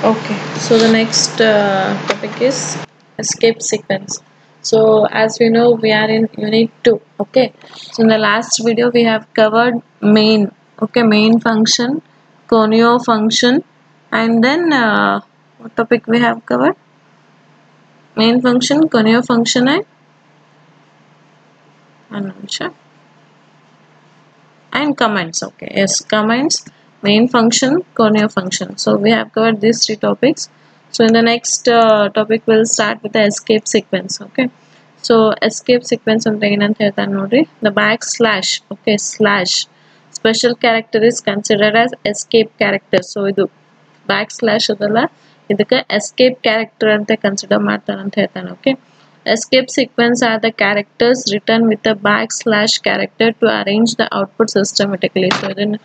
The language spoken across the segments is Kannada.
Okay, so the next topic is escape sequence. So as we know, we are in unit 2. Okay, so in the last video we have covered main. Okay, main function, conio function, and then what topic we have covered? Main function, conio function, and comments. Okay, yes, comments, main function, conio function. So we have covered these three topics. So in the next topic we'll start with the escape sequence. Okay, so escape sequence ಅಂದ್ರೆ ಏನಂತ ಹೇಳ್ತಾರೆ ನೋಡ್ರಿ, the backslash. Okay, slash special character is considered as escape character. So ಇದು backslash ಅದಲ್ಲ, ಇದಕ್ಕೆ escape character ಅಂತ ಕನ್ಸಿಡರ್ ಮಾಡ್ತಾನೆ ಅಂತ ಹೇಳ್ತಾನೆ. Okay, escape sequence are the characters written with a backslash character to arrange the output systematically. So ಇದನ್ನ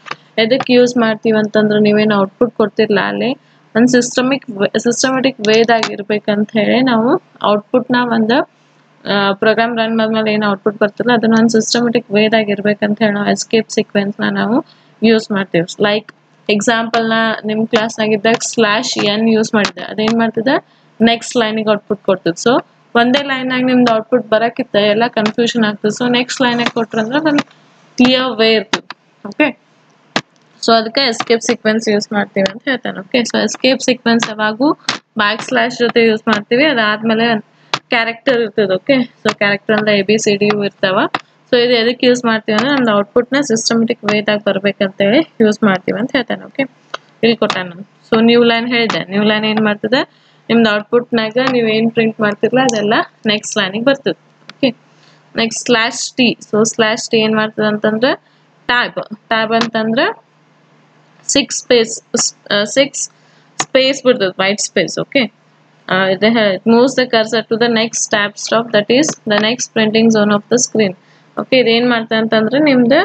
ಎದಕ್ಕೆ ಯೂಸ್ ಮಾಡ್ತೀವಿ ಅಂತಂದ್ರೆ, ನೀವೇನು ಔಟ್ಪುಟ್ ಕೊಡ್ತಿರಲ್ಲ ಅಲ್ಲಿ ಒಂದು ಸಿಸ್ಟಮೆಟಿಕ್ ವೇದಾಗ ಇರ್ಬೇಕಂತ ಹೇಳಿ ನಾವು ಔಟ್ಪುಟ್ನ ಒಂದು ಪ್ರೋಗ್ರಾಮ್ ರನ್ ಮಾಡಿದ್ಮೇಲೆ ಏನು ಔಟ್ಪುಟ್ ಬರ್ತಲ್ಲ ಅದನ್ನ ಒಂದು ಸಿಸ್ಟಮೆಟಿಕ್ ವೇದಾಗ ಇರ್ಬೇಕಂತ ಹೇಳಿ ನಾವು ಎಸ್ಕೇಪ್ ಸೀಕ್ವೆನ್ಸ್ನ ನಾವು ಯೂಸ್ ಮಾಡ್ತೀವಿ. ಲೈಕ್ ಎಕ್ಸಾಂಪಲ್ನ ನಿಮ್ಮ ಕ್ಲಾಸ್ನಾಗಿದ್ದಾಗ /n ಯೂಸ್ ಮಾಡಿದ್ದೆ, ಅದೇನು ಮಾಡ್ತಿದ್ದೆ, ನೆಕ್ಸ್ಟ್ ಲೈನಿಗೆ ಔಟ್ಪುಟ್ ಕೊಡ್ತಿದ್ದು. ಸೊ ಒಂದೇ ಲೈನಾಗ ನಿಮ್ದು ಔಟ್ಪುಟ್ ಬರೋಕ್ಕಿತ್ತ ಎಲ್ಲ ಕನ್ಫ್ಯೂಷನ್ ಆಗ್ತದೆ. ಸೊ ನೆಕ್ಸ್ಟ್ ಲೈನಾಗ ಕೊಟ್ರಂದ್ರೆ ಒಂದು ಕ್ಲಿಯರ್ ವೇ ಇರ್ತದೆ. ಓಕೆ, ಸೊ ಅದಕ್ಕೆ ಎಸ್ಕೇಪ್ ಸೀಕ್ವೆನ್ಸ್ ಯೂಸ್ ಮಾಡ್ತೀವಿ ಅಂತ ಹೇಳ್ತಾನೆ. ಓಕೆ, ಸೊ ಎಸ್ಕೇಪ್ ಸೀಕ್ವೆನ್ಸ್ ಯಾವಾಗೂ ಬ್ಯಾಕ್ / ಜೊತೆ ಯೂಸ್ ಮಾಡ್ತೀವಿ. ಅದಾದ್ಮೇಲೆ ಕ್ಯಾರೆಕ್ಟರ್ ಇರ್ತದೆ. ಓಕೆ, ಸೊ ಕ್ಯಾರೆಕ್ಟರ್ ಅಂದ್ರೆ ABCD ಇರ್ತಾವ. ಸೊ ಇದು ಎದಕ್ಕೆ ಯೂಸ್ ಮಾಡ್ತೀವಿ ಅಂದ್ರೆ ನಮ್ದು ಔಟ್ಪುಟ್ನ ಸಿಸ್ಟಮೆಟಿಕ್ ವೇದಾಗ ಬರ್ಬೇಕಂತೇಳಿ ಯೂಸ್ ಮಾಡ್ತೀವಿ ಅಂತ ಹೇಳ್ತಾನೆ. ಓಕೆ, ಇಲ್ಲಿ ಕೊಟ್ಟಾನ ನಾನು. ಸೊ ನ್ಯೂ ಲೈನ್ ಹೇಳಿದೆ, ನ್ಯೂ ಲೈನ್ ಏನು ಮಾಡ್ತದೆ, ನಿಮ್ದು ಔಟ್ಪುಟ್ನಾಗ ನೀವು ಏನು ಪ್ರಿಂಟ್ ಮಾಡ್ತಿರಲ್ಲ ಅದೆಲ್ಲ ನೆಕ್ಸ್ಟ್ ಲೈನಿಗೆ ಬರ್ತದೆ. Okay, next /t. So /t ಏನು ಮಾಡ್ತದೆ ಅಂತಂದ್ರೆ ಟ್ಯಾಬ್ ಅಂತಂದ್ರೆ 6 space ಬಿಡ್ತದೆ, white space. Okay, it moves the cursor to the next tab stop, that is the next printing zone of the screen. Okay, ಇದೇನು ಮಾಡ್ತದೆ ಅಂತಂದ್ರೆ ನಿಮ್ದು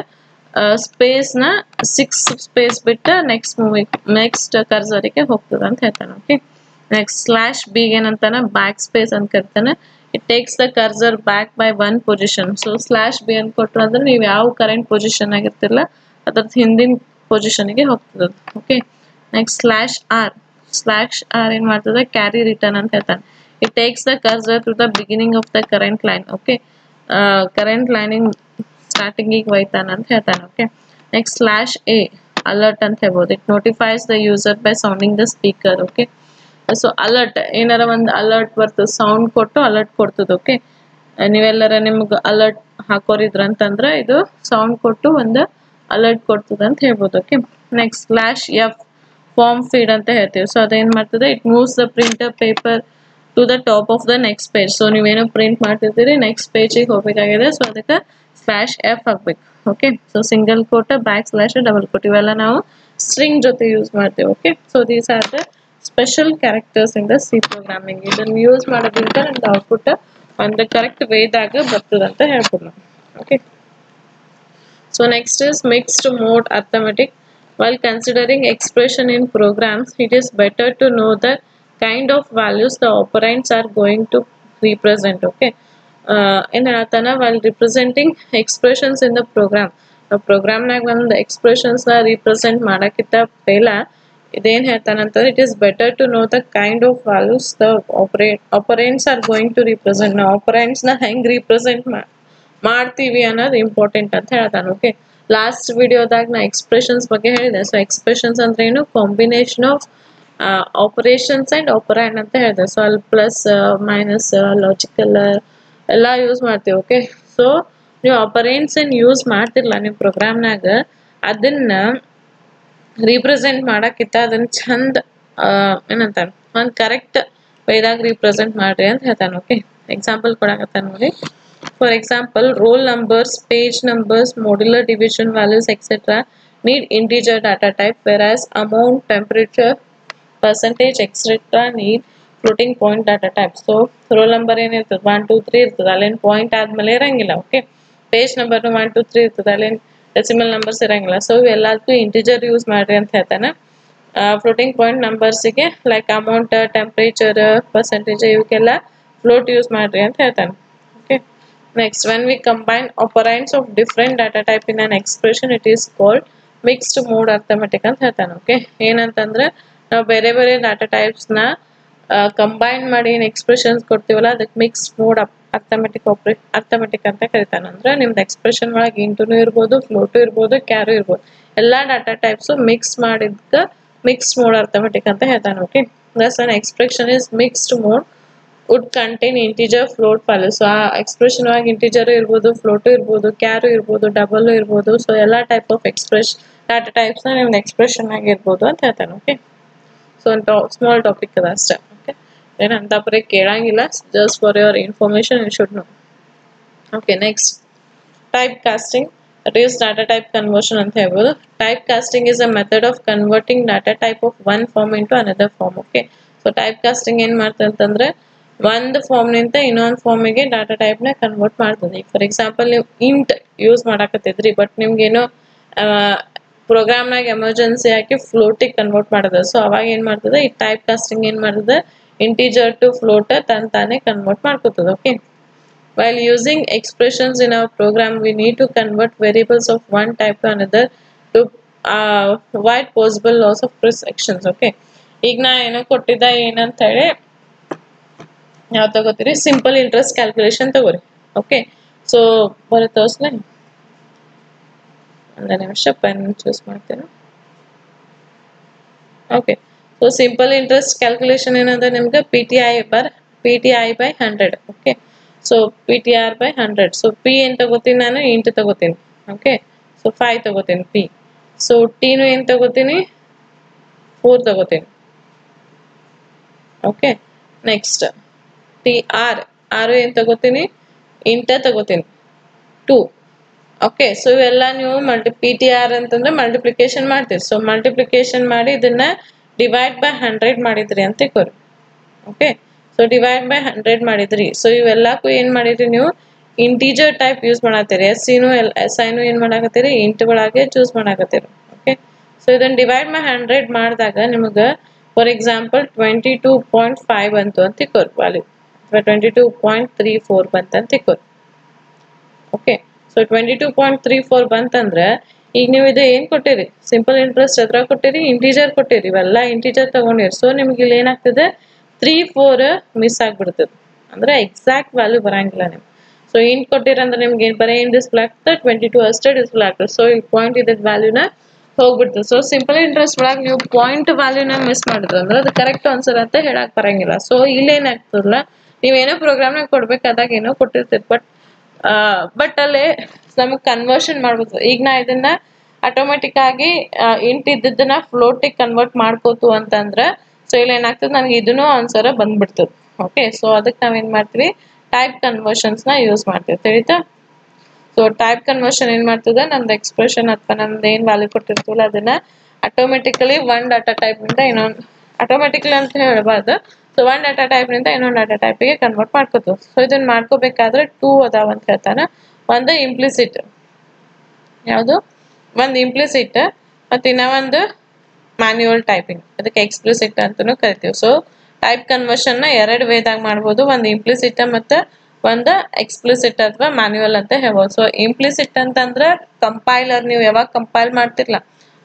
ಸ್ಪೇಸ್ನ 6 ಸ್ಪೇಸ್ ಬಿಟ್ಟು ನೆಕ್ಸ್ಟ್ ಕರ್ಸರಿಗೆ ಹೋಗ್ತದೆ ಅಂತ ಹೇಳ್ತಾನೆ. ಓಕೆ, ನೆಕ್ಸ್ಟ್ /b ಏನಂತಾನೆ, ಬ್ಯಾಕ್ ಸ್ಪೇಸ್ ಅಂತ ಕರಿತಾನೆ. It takes the cursor back by 1 position. So /b ಅಂತ ಕೊಟ್ರು ಅಂದ್ರೆ ನೀವು ಯಾವ ಕರೆಂಟ್ ಪೊಸಿಷನ್ ಆಗಿರ್ತಿರಲ್ಲ ಅದ್ರದ್ದು ಹಿಂದಿನ ಪೊಸಿಷನ್ಗೆ ಹೋಗ್ತದೆ. ಓಕೆ, ನೆಕ್ಸ್ಟ್ /r ಏನು ಮಾಡ್ತದೆ, ಕ್ಯಾರಿ ರಿಟರ್ನ್ ಅಂತ ಹೇಳ್ತಾನೆ. It takes the cursor to the beginning of the current line. Okay, current ಲೈನಿಂಗ್ ಸ್ಟಾರ್ಟಿಂಗಿಗೆ ಒಯ್ತಾನ ಅಂತ ಹೇಳ್ತಾನೆ. ಓಕೆ, ನೆಕ್ಸ್ಟ್ /a ಅಲರ್ಟ್ ಅಂತ ಹೇಳ್ಬೋದು. It notifies the user by sounding the speaker. Okay, so alert ಏನಾರ ಒಂದು ಅಲರ್ಟ್ ಬರ್ತದೆ, ಸೌಂಡ್ ಕೊಟ್ಟು ಅಲರ್ಟ್ ಕೊಡ್ತದೆ. ಓಕೆ, ನೀವೆಲ್ಲರ ನಿಮ್ಗೆ ಅಲರ್ಟ್ ಹಾಕೋರಿದ್ರಂತಂದ್ರೆ ಇದು ಸೌಂಡ್ ಕೊಟ್ಟು ಒಂದು ಅಲರ್ಟ್ ಕೊಡ್ತದೆ ಅಂತ ಹೇಳ್ಬೋದು. Okay, next /f form feed ಅಂತ ಹೇಳ್ತೀವಿ. ಸೊ ಅದೇನು ಮಾಡ್ತದೆ, it moves the printer paper to the top of the next page. So ನೀವೇನೋ ಪ್ರಿಂಟ್ ಮಾಡ್ತಿರ್ತೀರಿ, ನೆಕ್ಸ್ಟ್ ಪೇಜಿಗೆ ಹೋಗ್ಬೇಕಾಗಿದೆ. ಸೊ ಅದಕ್ಕೆ /f ಹಾಕ್ಬೇಕು. Okay, so single quote, /, double quote ಇವೆಲ್ಲ ನಾವು ಸ್ಟ್ರಿಂಗ್ ಜೊತೆ ಯೂಸ್ ಮಾಡ್ತೀವಿ. Okay, so these are the special characters in the C programming. ಇದನ್ನು ಯೂಸ್ ಮಾಡೋದ್ರಿಂದ ನಮ್ದು ಔಟ್ಪುಟ್ ಒಂದು ಕರೆಕ್ಟ್ ವೇದಾಗ ಬರ್ತದೆ ಅಂತ ಹೇಳ್ಬೋದು ನಾವು. Okay, so next is mixed mode arithmetic. While considering expression in programs, it is better to know the kind of values the operands are going to represent. Okay, in Atana, while representing expressions in the program, the program nag the expressions are represent madakita pela iden hetanantar, it is better to know the kind of values the operands are going to represent. Now operands na hang represent ಮಾಡ್ತೀವಿ ಅನ್ನೋದು ಇಂಪಾರ್ಟೆಂಟ್ ಅಂತ ಹೇಳ್ತಾನೆ. ಓಕೆ, ಲಾಸ್ಟ್ ವಿಡಿಯೋದಾಗ ನಾ ಎಕ್ಸ್ಪ್ರೆಷನ್ಸ್ ಬಗ್ಗೆ ಹೇಳಿದೆ. ಸೊ ಎಕ್ಸ್ಪ್ರೆಷನ್ಸ್ ಅಂದ್ರೆ ಏನು, ಕಾಂಬಿನೇಷನ್ ಆಫ್ ಆಪರೇಷನ್ಸ್ ಅಂಡ್ ಆಪರಾಂಡ್ ಅಂತ ಹೇಳಿದೆ. ಸೊ ಅಲ್ಲಿ ಪ್ಲಸ್ ಮೈನಸ್ ಲಾಜಿಕಲ್ ಎಲ್ಲ ಯೂಸ್ ಮಾಡ್ತೀವಿ. ಓಕೆ, ಸೊ ನೀವು ಆಪರೇಂಡ್ಸ್ ಏನು ಯೂಸ್ ಮಾಡ್ತಿರಲ್ಲ ನೀವು ಪ್ರೋಗ್ರಾಮ್ನಾಗ, ಅದನ್ನ ರೀಪ್ರೆಸೆಂಟ್ ಮಾಡಕ್ಕಿಂತ ಅದನ್ನ ಚಂದ ಏನಂತಾನೆ ಒಂದು ಕರೆಕ್ಟ್ ವೇದಾಗ ರೀಪ್ರೆಸೆಂಟ್ ಮಾಡ್ರಿ ಅಂತ ಹೇಳ್ತಾನೆ. ಓಕೆ, ಎಕ್ಸಾಂಪಲ್ ಕೊಡಕತ್ತಾನ ನೋಡಿ. For example, roll numbers, page numbers, modular division values, etc. need integer data type, whereas amount, temperature, percentage, etc. need floating point data type. So roll number ಏನು ಇರ್ತದೆ, 1 2 3 ಇರ್ತದೆ, ಅಲ್ಲೇನು ಪಾಯಿಂಟ್ ಆದ್ಮೇಲೆ ಇರಂಗಿಲ್ಲ. ಓಕೆ, ಪೇಜ್ ನಂಬರ್ 1 2 3 ಇರ್ತದೆ, ಅಲ್ಲೇನು ಡೆಸಿಮಲ್ ನಂಬರ್ಸ್ ಇರಂಗಿಲ್ಲ. ಸೊ ಇವೆಲ್ಲದಕ್ಕೂ ಇಂಟಿಜರ್ ಯೂಸ್ ಮಾಡ್ರಿ ಅಂತ ಹೇಳ್ತಾನೆ. ಫ್ಲೋಟಿಂಗ್ ಪಾಯಿಂಟ್ ನಂಬರ್ಸಿಗೆ ಲೈಕ್ ಅಮೌಂಟ್, ಟೆಂಪ್ರೇಚರ್, ಪರ್ಸೆಂಟೇಜ್ ಇವಕ್ಕೆಲ್ಲ ಫ್ಲೋಟ್ ಯೂಸ್ ಮಾಡ್ರಿ ಅಂತ ಹೇಳ್ತಾನೆ. Next, when we combine operands of different data type in an expression, it is called mixed mode arithmetic ಅಂತ ಹೇಳ್ತಾನೆ. ಓಕೆ, ಏನಂತಂದ್ರೆ ನಾವು ಬೇರೆ ಬೇರೆ ಡಾಟಾ ಟೈಪ್ಸ್ನ ಕಂಬೈನ್ ಮಾಡಿ ಏನು ಎಕ್ಸ್ಪ್ರೆಷನ್ಸ್ ಕೊಡ್ತೀವಲ್ಲ ಅದಕ್ಕೆ ಮಿಕ್ಸ್ ಮೋಡ್ ಅರ್ಥಮೆಟಿಕ್ ಅಂತ ಕರಿತಾನೆ. ಅಂದ್ರೆ ನಿಮ್ದು ಎಕ್ಸ್ಪ್ರೆಷನ್ ಒಳಗೆ ಇಂಟುನೂ ಇರ್ಬೋದು, ಫ್ಲೋಟು ಇರ್ಬೋದು, ಕ್ಯಾರು ಇರ್ಬೋದು. ಎಲ್ಲ ಡಾಟಾ ಟೈಪ್ಸು ಮಿಕ್ಸ್ ಮಾಡಿದ್ಕ ಮಿಕ್ಸ್ ಮೋಡ್ ಅರ್ಥಮೆಟಿಕ್ ಅಂತ ಹೇಳ್ತಾನೆ. Okay, thus an expression is mixed mode would contain integer, float, values. So ಆ ಎಕ್ಸ್ಪ್ರೆಷನ್ ಒಳಗೆ ಇಂಟಿಜರ್ ಇರ್ಬೋದು, ಫ್ಲೋಟು ಇರ್ಬೋದು, ಕ್ಯಾರು ಇರ್ಬೋದು, ಡಬಲ್ ಇರ್ಬೋದು. ಸೊ ಎಲ್ಲ ಟೈಪ್ ಆಫ್ ಡಾಟಾ ಟೈಪ್ಸ್ನ ನಿಮ್ದು ಎಕ್ಸ್ಪ್ರೆಷನ್ ಆಗಿ ಇರ್ಬೋದು ಅಂತ ಹೇಳ್ತಾನೆ. ಓಕೆ, ಸೊ ಒಂದು ಸ್ಮಾಲ್ ಟಾಪಿಕ್ ಅದ ಅಷ್ಟೇ. ಓಕೆ, ಏನಂತ ಬರೀ ಕೇಳಂಗಿಲ್ಲ, just for your information you should know. Okay, next type casting, that is data type conversion ಅಂತ ಹೇಳ್ಬೋದು. Type casting is a method of converting data type of one form into another form. Okay, so type casting ಏನು ಮಾಡ್ತದೆ ಅಂತಂದ್ರೆ ಒಂದು ಫಾರ್ಮ್ನಿಂದ ಇನ್ನೊಂದು ಫಾರ್ಮಿಗೆ ಡಾಟಾ ಟೈಪ್ನ ಕನ್ವರ್ಟ್ ಮಾಡ್ತದೆ. ಈಗ ಫಾರ್ ಎಕ್ಸಾಂಪಲ್ ನೀವು ಇಂಟ್ ಯೂಸ್ ಮಾಡಾಕತ್ತಿದ್ರಿ, ಬಟ್ ನಿಮ್ಗೇನೋ ಪ್ರೋಗ್ರಾಮ್ನಾಗ ಎಮರ್ಜೆನ್ಸಿ ಹಾಕಿ ಫ್ಲೋಟಿಗೆ ಕನ್ವರ್ಟ್ ಮಾಡೋದು. ಸೊ ಅವಾಗ ಏನು ಮಾಡ್ತದೆ, ಈ ಟೈಪ್ ಕಾಸ್ಟಿಂಗ್ ಏನು ಮಾಡ್ತದೆ, ಇಂಟಿಜರ್ ಟು ಫ್ಲೋಟ್ ತಾನೇ ಕನ್ವರ್ಟ್ ಮಾಡ್ಕೋತದೆ. Okay, while using expressions in our program we need to convert variables of one type to another to avoid possible loss of precision. Okay, ಈಗ ನಾ ಏನೋ ಕೊಟ್ಟಿದ್ದ ಏನಂತ ಹೇಳಿ ಯಾವ ತಗೋತೀರಿ, ಸಿಂಪಲ್ ಇಂಟ್ರೆಸ್ಟ್ ಕ್ಯಾಲ್ಕುಲೇಷನ್ ತಗೋರಿ. ಓಕೆ, ಸೊ ಬರೀ ತೋರಿಸ್ಲೇ ಒಂದು ನಿಮಿಷ ಪೆನ್ ಚೂಸ್ ಮಾಡ್ತೇನೆ. Okay, so simple interest calculation ಏನಂದ್ರೆ ನಿಮ್ಗೆ P T I by 100. Okay, so P T R by 100. So P ಏನು ತಗೋತೀನಿ ನಾನು, ಇಂಟು ತಗೋತೀನಿ. ಓಕೆ, ಸೊ 5 ತಗೋತೀನಿ ಪಿ. ಸೊ ಟಿನು ಏನು ತಗೋತೀನಿ, 4 ತಗೋತೀನಿ. ಓಕೆ, ನೆಕ್ಸ್ಟ್ ಟಿ ಆರು ಏನು ತಗೋತೀನಿ, ಇಂಟ ತಗೋತೀನಿ 2. ಓಕೆ, ಸೊ ಇವೆಲ್ಲ ನೀವು ಪಿ ಟಿ ಆರ್ ಅಂತಂದ್ರೆ ಮಲ್ಟಿಪ್ಲಿಕೇಶನ್ ಮಾಡ್ತೀರಿ. ಸೊ ಮಲ್ಟಿಪ್ಲಿಕೇಶನ್ ಮಾಡಿ ಇದನ್ನ ಡಿವೈಡ್ ಬೈ 100 ಮಾಡಿದ್ರಿ ಅಂತ ತಿಳ್ಕೊರಿ. ಓಕೆ, ಸೊ ಡಿವೈಡ್ ಬೈ 100 ಮಾಡಿದ್ರಿ. ಸೊ ಇವೆಲ್ಲಕ್ಕೂ ಏನು ಮಾಡಿದ್ರಿ ನೀವು, ಇಂಟೀಜರ್ ಟೈಪ್ ಯೂಸ್ ಮಾಡತ್ತೀರಿ. ಎಸ್ ಐನು ಏನು ಮಾಡಾಕತ್ತೀರಿ, ಇಂಟ್ ಒಳಗೆ ಚೂಸ್ ಮಾಡಾಕತ್ತೀರಿ. ಓಕೆ, ಸೊ ಇದನ್ನ ಡಿವೈಡ್ ಬೈ 100 ಮಾಡಿದಾಗ ನಿಮಗೆ ಫಾರ್ ಎಕ್ಸಾಂಪಲ್ 22.5 ಬಂತು ಅಂತ ತಿಳ್ಕೊರಿ ವ್ಯಾಲ್ಯೂ, ಅಥವಾ 22.34 ಬಂತಂತ ತಿಳ್ಕೊರಿ. ಓಕೆ, ಸೊ 22.34 ಬಂತಂದ್ರೆ ಈಗ ನೀವು ಇದು ಏನು ಕೊಟ್ಟಿರಿ, ಸಿಂಪಲ್ ಇಂಟ್ರೆಸ್ಟ್ ಎದ್ರ ಕೊಟ್ಟಿರಿ, ಇಂಟೀಜರ್ ಕೊಟ್ಟಿರಿ. ಇವೆಲ್ಲ ಇಂಟೀಜರ್ ತಗೊಂಡಿರಿ. ಸೊ ನಿಮ್ಗೆ ಇಲ್ಲಿ ಏನಾಗ್ತದೆ, 3-4 ಮಿಸ್ ಆಗಿಬಿಡ್ತದೆ, ಅಂದ್ರೆ ಎಕ್ಸಾಕ್ಟ್ ವ್ಯಾಲ್ಯೂ ಬರಂಗಿಲ್ಲ ನಿಮ್ಗೆ. ಸೊ ಇಂಟ್ ಕೊಟ್ಟಿರಂದ್ರೆ ನಿಮ್ಗೆ ಬರೀ ಏನು ಡಿಸ್ಪ್ಲೇ ಆಗ್ತದೆ, 22 ಅಷ್ಟೇ ಡಿಸ್ಪ್ಲೇ ಆಗ್ತದೆ. ಸೊ ಇಲ್ಲಿ ಪಾಯಿಂಟ್ ಇದ್ದ ವ್ಯಾಲ್ಯೂನ ಹೋಗ್ಬಿಡ್ತದೆ. ಸೊ ಸಿಂಪಲ್ ಇಂಟ್ರೆಸ್ಟ್ ಒಳಗೆ ನೀವು ಪಾಯಿಂಟ್ ವ್ಯಾಲ್ಯೂನ ಮಿಸ್ ಮಾಡಿದ್ರು ಅಂದ್ರೆ ಅದು ಕರೆಕ್ಟ್ ಆನ್ಸರ್ ಅಂತ ಹೇಳಕ್ ಬರಂಗಿಲ್ಲ. ಸೊ ಇಲ್ಲೇನಾಗ್ತದಲ್ಲ, ನೀವೇನೋ ಪ್ರೋಗ್ರಾಮ್ನಾಗ ಕೊಡ್ಬೇಕಾದಾಗ ಏನೋ ಕೊಟ್ಟಿರ್ತೀರಿ, ಬಟ್ ಅಲ್ಲಿ ನಮಗೆ ಕನ್ವರ್ಷನ್ ಮಾಡ್ಬೋದು. ಈಗ ನಾ ಇದನ್ನ ಆಟೋಮೆಟಿಕ್ ಆಗಿ ಇಂಟ್ ಇದ್ದದನ್ನ ಫ್ಲೋಟಿಗೆ ಕನ್ವರ್ಟ್ ಮಾಡ್ಕೋತು ಅಂತಂದ್ರೆ ಸೊ ಇಲ್ಲಿ ಏನಾಗ್ತದೆ, ನನಗೆ ಇದನ್ನು ಆನ್ಸರ್ ಬಂದ್ಬಿಡ್ತದೆ. ಓಕೆ, ಸೊ ಅದಕ್ಕೆ ನಾವೇನು ಮಾಡ್ತೀವಿ, ಟೈಪ್ ಕನ್ವರ್ಷನ್ಸ್ನ ಯೂಸ್ ಮಾಡ್ತೀವಿ. ತಿಳಿತಾ? ಸೊ ಟೈಪ್ ಕನ್ವರ್ಷನ್ ಏನು ಮಾಡ್ತದೆ, ನಮ್ದು ಎಕ್ಸ್ಪ್ರೆಷನ್ ಅಥವಾ ನಮ್ದು ಏನು ವ್ಯಾಲ್ಯೂ ಕೊಟ್ಟಿರ್ತೀವಲ್ಲ ಅದನ್ನ ಆಟೋಮೆಟಿಕಲಿ ಒಂದು ಡಾಟಾ ಟೈಪ್ನಿಂದ ಇನ್ನೊಂದು, ಆಟೋಮೆಟಿಕಲಿ ಅಂತ ಹೇಳಬಾರ್ದು, ಸೊ ಒಂದು ಡಾಟಾ ಟೈಪ್ನಿಂದ ಇನ್ನೊಂದು ಡಾಟಾ ಟೈಪಿಗೆ ಕನ್ವರ್ಟ್ ಮಾಡ್ಕೋತೀವಿ. ಸೊ ಇದನ್ನ ಮಾಡ್ಕೋಬೇಕಾದ್ರೆ 2 ಅದಾವ ಅಂತ ಹೇಳ್ತಾನೆ. ಒಂದು ಇಂಪ್ಲಿಸಿಟ್, ಯಾವುದು, ಒಂದು ಇಂಪ್ಲಿಸಿಟ್ ಮತ್ತು ಇನ್ನೂ ಒಂದು ಮ್ಯಾನ್ಯುವಲ್ ಟೈಪಿಂಗ್, ಅದಕ್ಕೆ ಎಕ್ಸ್ಪ್ಲಿಸಿಟ್ ಅಂತಲೂ ಕರಿತೀವಿ. ಸೊ ಟೈಪ್ ಕನ್ವರ್ಷನ್ನ 2 ವೇದಾಗ ಮಾಡ್ಬೋದು, ಒಂದು ಇಂಪ್ಲಿಸಿಟ್ ಮತ್ತು ಒಂದು ಎಕ್ಸ್ಪ್ಲಿಸಿಟ್ ಅಥವಾ ಮ್ಯಾನ್ಯುವಲ್ ಅಂತ ಹೇಳ್ಬೋದು. ಸೊ ಇಂಪ್ಲಿಸಿಟ್ ಅಂತಂದ್ರೆ ಕಂಪೈಲರ್, ನೀವು ಯಾವಾಗ ಕಂಪೈಲ್ ಮಾಡ್ತಿರಲ್ಲ,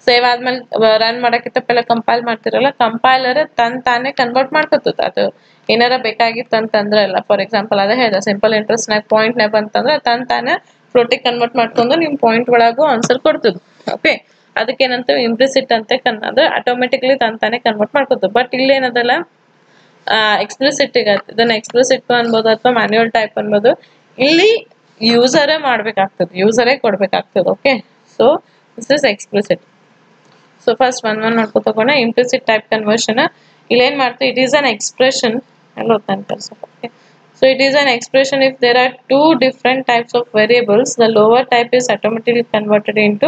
ಸೇವ್ ಆದ್ಮೇಲೆ ರನ್ ಮಾಡೋಕ್ಕಿಂತ ಕಂಪೈಲ್ ಮಾಡ್ತಿರಲ್ಲ, ಕಂಪೈಲರ್ ತಾನೇ ಕನ್ವರ್ಟ್ ಮಾಡ್ಕೊತದ. ಅದು ಏನಾರ ಬೇಕಾಗಿತ್ತು ಅಂತಂದ್ರೆ ಅಲ್ಲ, ಫಾರ್ ಎಕ್ಸಾಂಪಲ್ ಅದೇ ಹೇಳಿದೆ, ಸಿಂಪಲ್ ಇಂಟ್ರೆಸ್ಟ್ನಾಗ ಪಾಯಿಂಟ್ನಾಗ ಬಂತಂದ್ರೆ ತಾನೇ ಫ್ಲೋಟಿಗೆ ಕನ್ವರ್ಟ್ ಮಾಡ್ಕೊಂಡು ನಿಮ್ಮ ಪಾಯಿಂಟ್ ಒಳಗೂ ಆನ್ಸರ್ ಕೊಡ್ತದೆ. ಓಕೆ, ಅದಕ್ಕೇನಂತ ಇಂಪ್ಲಿಸಿಟ್ ಅಂತ ಅಂದ್ರೆ ಆಟೋಮೆಟಿಕ್ಲಿ ತಾನೇ ಕನ್ವರ್ಟ್ ಮಾಡ್ಕೊತದೆ. ಬಟ್ ಇಲ್ಲೇನದಲ್ಲ, ಎಕ್ಸ್ಪ್ಲಿಸಿಟ್ ಇದನ್ನ ಎಕ್ಸ್ಪ್ಲಿಸಿಟ್ ಅನ್ಬೋದು ಅಥವಾ ಮ್ಯಾನ್ಯುವಲ್ ಟೈಪ್ ಅನ್ಬೋದು. ಇಲ್ಲಿ ಯೂಸರೇ ಮಾಡ್ಬೇಕಾಗ್ತದೆ, ಯೂಸರೇ ಕೊಡ್ಬೇಕಾಗ್ತದೆ. Okay, so this is explicit. So first one ಮಾಡ್ಕೊ ತಗೋಣ. ಇಂಪ್ಲಿಸಿಟ್ ಟೈಪ್ ಕನ್ವರ್ಷನ್ ಇಲ್ಲಿ ಏನ್ ಮಾಡ್ತೀವಿ, it is an expression. Okay, so it is an expression if there are 2 different types of variables, the lower type is automatically converted into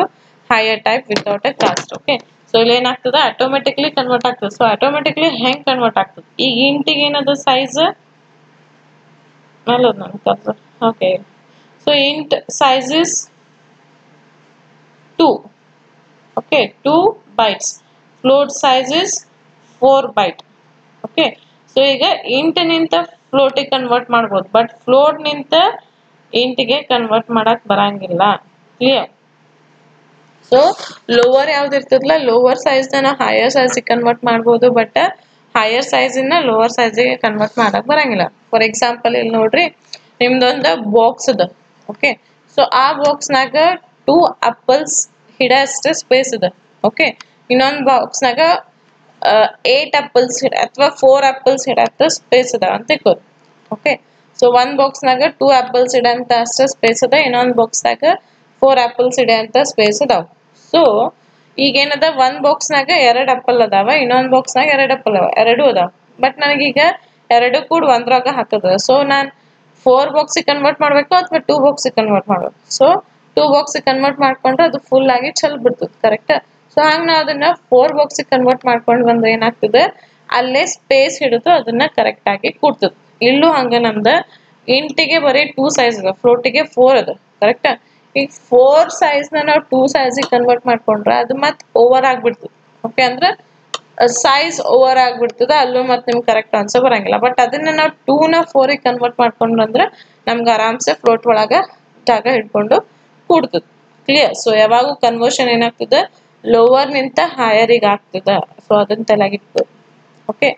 higher type without a cast. Okay, so ಇಲ್ಲಿ ಏನಾಗ್ತದೆ, ಆಟೋಮೆಟಿಕ್ಲಿ ಕನ್ವರ್ಟ್ ಆಗ್ತದೆ. ಸೊ ಆಟೋಮೆಟಿಕ್ಲಿ ಹೆಂಗ್ ಕನ್ವರ್ಟ್ ಆಗ್ತದೆ, ಈಗ ಇಂಟಿಗೆ ಏನದು ಸೈಜ್ ಅಲ್ಲ ನಾನು cursor. Okay, so int size is 2. Okay, 2 bytes. Float size is 4 byte. Okay, so ಈಗ ಇಂಟ್ ನಿಂತ ಫ್ಲೋಟಿಗೆ ಕನ್ವರ್ಟ್ ಮಾಡ್ಬೋದು, ಬಟ್ ಫ್ಲೋಟ್ ನಿಂತ ಇಂಟಿಗೆ ಕನ್ವರ್ಟ್ ಮಾಡಕ್ ಬರಂಗಿಲ್ಲ. ಕ್ಲಿಯರ್? ಸೊ ಲೋವರ್ ಯಾವ್ದು ಇರ್ತದಲ್ಲ ಲೋವರ್ ಸೈಜ್ನ ನಾವು ಹೈಯರ್ ಸೈಜಿಗೆ ಕನ್ವರ್ಟ್ ಮಾಡ್ಬೋದು, ಬಟ್ ಹೈಯರ್ ಸೈಜಿನ ಲೋವರ್ ಸೈಜಿಗೆ ಕನ್ವರ್ಟ್ ಮಾಡಕ್ ಬರಂಗಿಲ್ಲ. ಫಾರ್ ಎಕ್ಸಾಂಪಲ್ ಇಲ್ಲಿ ನೋಡ್ರಿ, ನಿಮ್ದೊಂದು ಬಾಕ್ಸ್ ಅದ. ಓಕೆ, ಸೊ ಆ ಬಾಕ್ಸ್ನಾಗ 2 apples ಹಿಡಷ್ಟು ಸ್ಪೇಸ್ ಅದ. ಓಕೆ, ಇನ್ನೊಂದು ಬಾಕ್ಸ್ನಾಗ 8 apples ಅಥವಾ 4 apples ಹಿಡಷ್ಟು ಸ್ಪೇಸ್ ಅದ ಅಂತ ತಿಳ್ಕೊರಿ. ಓಕೆ, ಸೊ ಒಂದ್ ಬಾಕ್ಸ್ನಾಗ 2 apples ಇಡಂತ ಅಷ್ಟ ಸ್ಪೇಸ್ ಅದ, ಇನ್ನೊಂದು ಬಾಕ್ಸ್ನಾಗ 4 apples ಇಡಂತ ಸ್ಪೇಸ್ ಅದಾವ. ಸೊ ಈಗ ಏನದ, ಒಂದ್ ಬಾಕ್ಸ್ನಾಗ 2 apple ಅದಾವ, ಇನ್ನೊಂದ್ ಬಾಕ್ಸ್ನಾಗ 2 apple ಅದಾವ, ಎರಡು ಅದಾವ. ಬಟ್ ನನಗೀಗ ಎರಡು ಕೂಡ ಒಂದ್ರಾಗ ಹಾಕದ. ಸೊ ನಾನ್ 4 ಬಾಕ್ಸಿಗೆ ಕನ್ವರ್ಟ್ ಮಾಡ್ಬೇಕು ಅಥವಾ 2 ಬಾಕ್ಸಿಗೆ ಕನ್ವರ್ಟ್ ಮಾಡ್ಬೇಕು. ಸೊ 2 ಬಾಕ್ಸಿಗೆ ಕನ್ವರ್ಟ್ ಮಾಡ್ಕೊಂಡ್ರೆ ಅದು ಫುಲ್ ಆಗಿ ಚಲ್ ಬಿಡ್ತದೆ. ಕರೆಕ್ಟ್. ಸೊ ಹಂಗ ನಾವ್ ಅದನ್ನ 4 ಬಾಕ್ಸಿಗೆ ಕನ್ವರ್ಟ್ ಮಾಡ್ಕೊಂಡ್ ಬಂದ್ರೆ ಏನಾಗ್ತದೆ, ಅಲ್ಲೇ ಸ್ಪೇಸ್ ಹಿಡಿದು ಅದನ್ನ ಕರೆಕ್ಟ್ ಆಗಿ ಕೂಡ್ತದೆ. ಇಲ್ಲೂ ಹಂಗ ನಮ್ದ ಇಂಟಿಗೆ ಬರೀ 2 ಸೈಜ್ ಅದ, ಫ್ಲೋಟಿಗೆ 4 ಅದ. ಕರೆಕ್ಟ್. ಈಗ 4 ಸೈಜ್ನ ನಾವು 2 ಸೈಜಿಗೆ ಕನ್ವರ್ಟ್ ಮಾಡ್ಕೊಂಡ್ರೆ ಅದು ಮತ್ತೆ ಓವರ್ ಆಗ್ಬಿಡ್ತದೆ. ಓಕೆ, ಅಂದ್ರೆ ಸೈಜ್ ಓವರ್ ಆಗ್ಬಿಡ್ತದ, ಅಲ್ಲೂ ಮತ್ತೆ ನಿಮ್ಗೆ ಕರೆಕ್ಟ್ ಆನ್ಸರ್ ಬರಂಗಿಲ್ಲ. ಬಟ್ ಅದನ್ನ ನಾವು 2ನ 4ಗೆ ಕನ್ವರ್ಟ್ ಮಾಡ್ಕೊಂಡ್ರೆ ನಮ್ಗೆ ಆರಾಮ್ಸೆ ಫ್ಲೋಟ್ ಒಳಗ ಜಾಗ ಹಿಡ್ಕೊಂಡು ಕೂಡ್ತದೆ. ಕ್ಲಿಯರ್. ಸೊ ಯಾವಾಗೂ ಕನ್ವರ್ಷನ್ ಏನಾಗ್ತದೆ, ಲೋವರ್ ನಿಂತ ಹೈಯರಿಗೆ ಆಗ್ತದ. ಸೊ ಅದನ್ನ ತಲೆಗಿಟ್ಟು. ಓಕೆ,